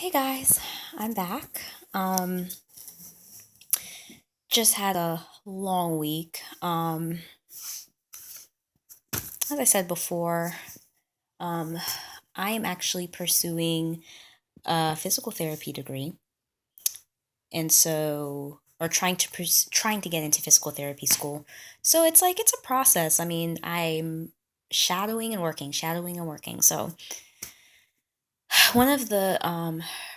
Hey guys, I'm back. Just had a long week. As I said before, um, I am actually pursuing a physical therapy degree, and or trying to get into physical therapy school. So it's a process. I mean, I'm shadowing and working. So one of the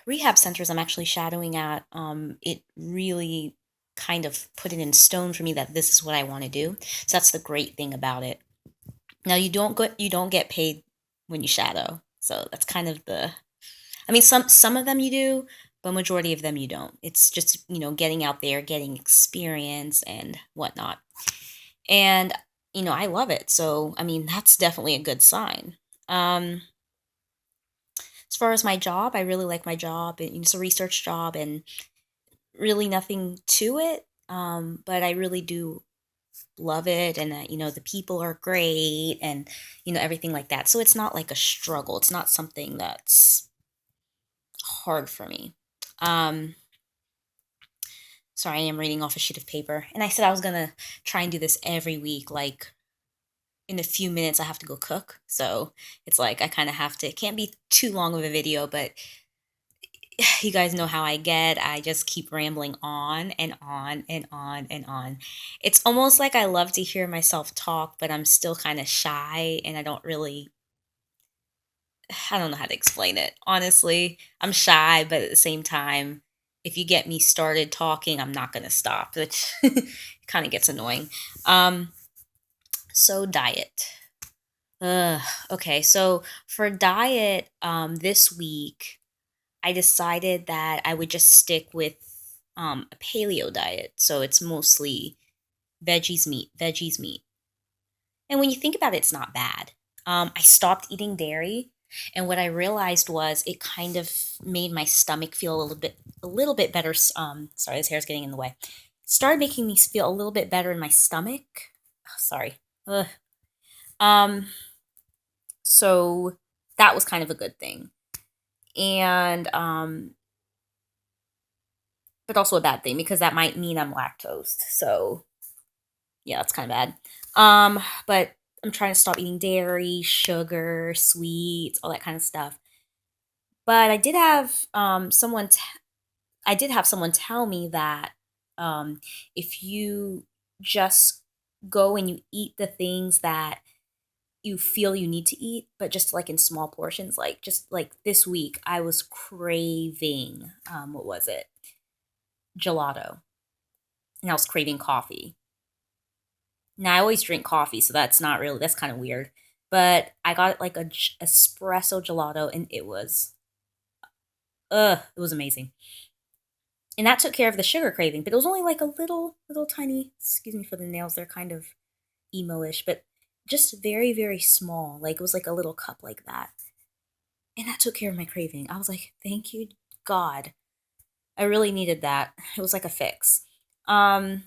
rehab centers I'm actually shadowing at, it really kind of put it in stone for me that this is what I want to do. So that's the great thing about it. Now you don't get paid when you shadow. So that's kind of the I mean some of them you do, but majority of them you don't. It's just, getting out there, getting experience and whatnot. And I love it. So I mean that's definitely a good sign. Um as far as my job, I really like my job. It's a research job and really nothing to it. But I really do love it, and the people are great, and everything like that. So it's not like a struggle. It's not something that's hard for me. Um, Sorry, I am reading off a sheet of paper, and I said I was gonna try and do this every week. Like in a few minutes, I have to go cook, so it's like I kind of have to. It can't be too long of a video, but you guys know how I get. I just keep rambling on and on and on and on. It's almost like I love to hear myself talk, but I'm still kind of shy and I don't know how to explain it. Honestly, I'm shy, but at the same time, if you get me started talking, I'm not going to stop, which kind of gets annoying. Um, so diet. Ugh, okay, so for diet, this week, I decided that I would just stick with a paleo diet. So it's mostly veggies, meat. And when you think about it, it's not bad. I stopped eating dairy, and what I realized was it kind of made my stomach feel a little bit better. Sorry, this hair's getting in the way. Started making me feel a little bit better in my stomach. Oh, sorry. Ugh. Um, so that was kind of a good thing. And but also a bad thing because that might mean I'm lactose. So yeah, that's kind of bad. But I'm trying to stop eating dairy, sugar, sweets, all that kind of stuff. But I did have someone tell me that if you just go and you eat the things that you feel you need to eat, but just like in small portions, like just like this week, I was craving what was it? Gelato, and I was craving coffee. Now I always drink coffee, so that's kind of weird. But I got like espresso gelato, and it was amazing. And that took care of the sugar craving, but it was only like a little tiny. Excuse me for the nails; they're kind of emo-ish, but just very very small. Like it was like a little cup like that, and that took care of my craving. I was like, thank you God, I really needed that. It was like a fix. Um,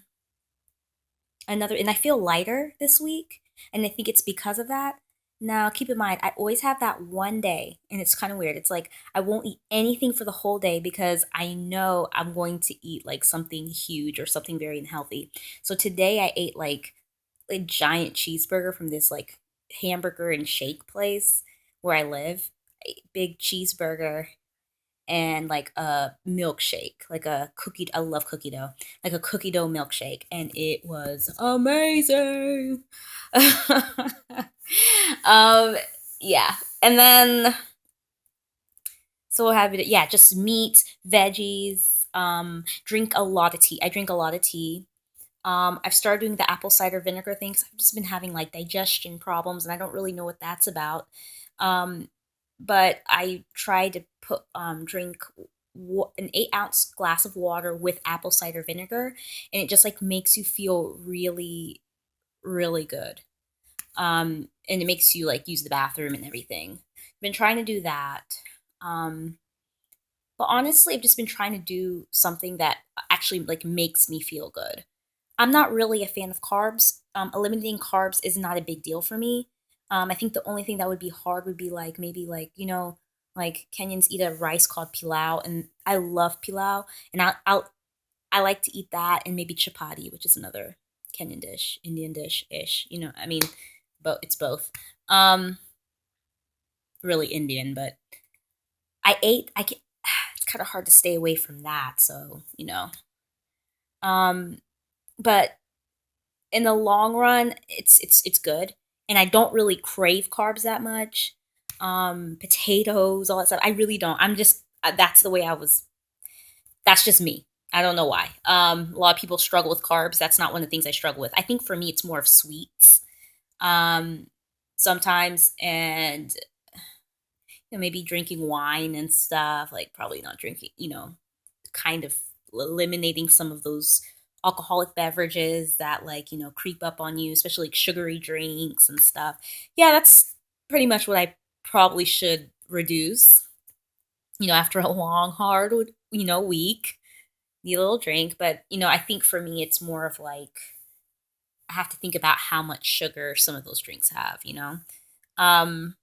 and I feel lighter this week, and I think it's because of that. Now keep in mind, I always have that one day, and it's kind of weird. It's like I won't eat anything for the whole day because I know I'm going to eat like something huge or something very unhealthy. So today I ate like a giant cheeseburger from this like hamburger and shake place where I live. Big cheeseburger and like a milkshake, like a cookie. I love cookie dough, like a cookie dough milkshake, and it was amazing. um, yeah, and then so we'll have it. Yeah, just meat, veggies. Drink a lot of tea. I drink a lot of tea. I've started doing the apple cider vinegar thing 'cause I've just been having like digestion problems, and I don't really know what that's about. Um, but I try to drink an 8-ounce glass of water with apple cider vinegar, and it just like makes you feel really, really good. And it makes you like use the bathroom and everything. Been trying to do that. Um, but honestly, I've just been trying to do something that actually like makes me feel good. I'm not really a fan of carbs. Eliminating carbs is not a big deal for me. I think the only thing that would be hard would be like maybe like Like Kenyans eat a rice called pilau, and I love pilau, and I like to eat that and maybe chapati, which is another Kenyan dish, Indian dish ish. I mean, but it's both. Um, really Indian, but I ate. I can. It's kind of hard to stay away from that. So Um, but in the long run, it's good, and I don't really crave carbs that much. Potatoes, all that stuff. I really don't. I'm just that's the way I was. That's just me. I don't know why. A lot of people struggle with carbs. That's not one of the things I struggle with. I think for me, it's more of sweets. Um, Sometimes, and maybe drinking wine and stuff. Like probably not drinking. Kind of eliminating some of those alcoholic beverages that creep up on you, especially like sugary drinks and stuff. Yeah, that's pretty much what I probably should reduce. After a long, hard, week, need a little drink. But I think for me, it's more of like I have to think about how much sugar some of those drinks have. Um,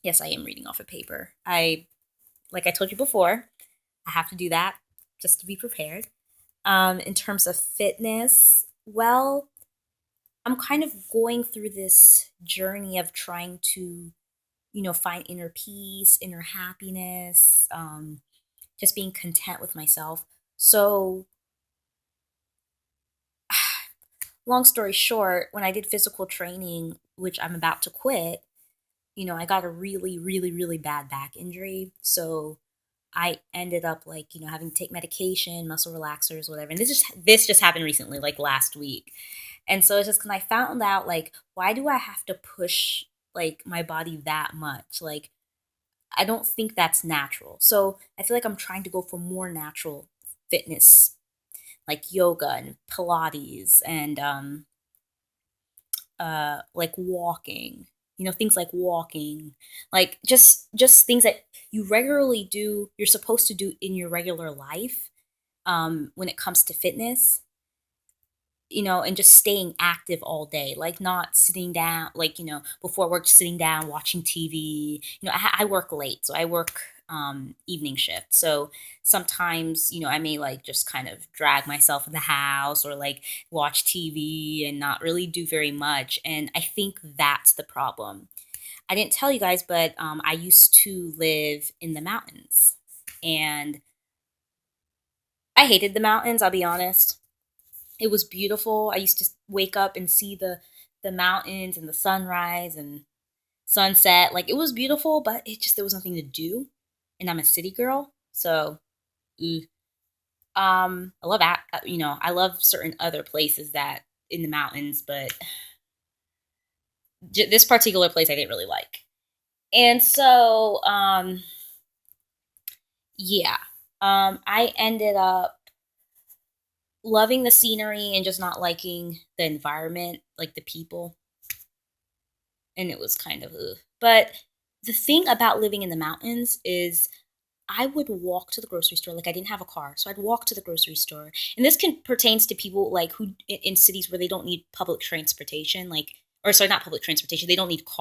yes, I am reading off a paper. Like I told you before, I have to do that just to be prepared. In terms of fitness, well, I'm kind of going through this journey of trying to, find inner peace, inner happiness, just being content with myself. So, long story short, when I did physical training, which I'm about to quit, I got a really, really, really bad back injury. So, I ended up like, having to take medication, muscle relaxers, whatever. And this just happened recently, like last week. And so it's just because I found out like, why do I have to push like my body that much? Like, I don't think that's natural. So I feel like I'm trying to go for more natural fitness, like yoga and Pilates and like walking. Things like walking, like just things that you regularly do, you're supposed to do in your regular life, when it comes to fitness, and just staying active all day, like not sitting down, like, before work, sitting down, watching TV. I work late, so I work evening shift. So sometimes, I may like just kind of drag myself in the house or like watch TV and not really do very much. And I think that's the problem. I didn't tell you guys, but I used to live in the mountains and I hated the mountains, I'll be honest. It was beautiful. I used to wake up and see the mountains and the sunrise and sunset. Like it was beautiful, but there was nothing to do. And I'm a city girl, so eh. I love that. I love certain other places that in the mountains, but this particular place I didn't really like. And so, yeah, I ended up loving the scenery and just not liking the environment, like the people, and it was kind of ugh. But the thing about living in the mountains is I would walk to the grocery store. Like I didn't have a car, so I'd walk to the grocery store. And this can pertains to people like who in cities where they don't need public transportation, like or sorry, not public transportation. They don't need cars.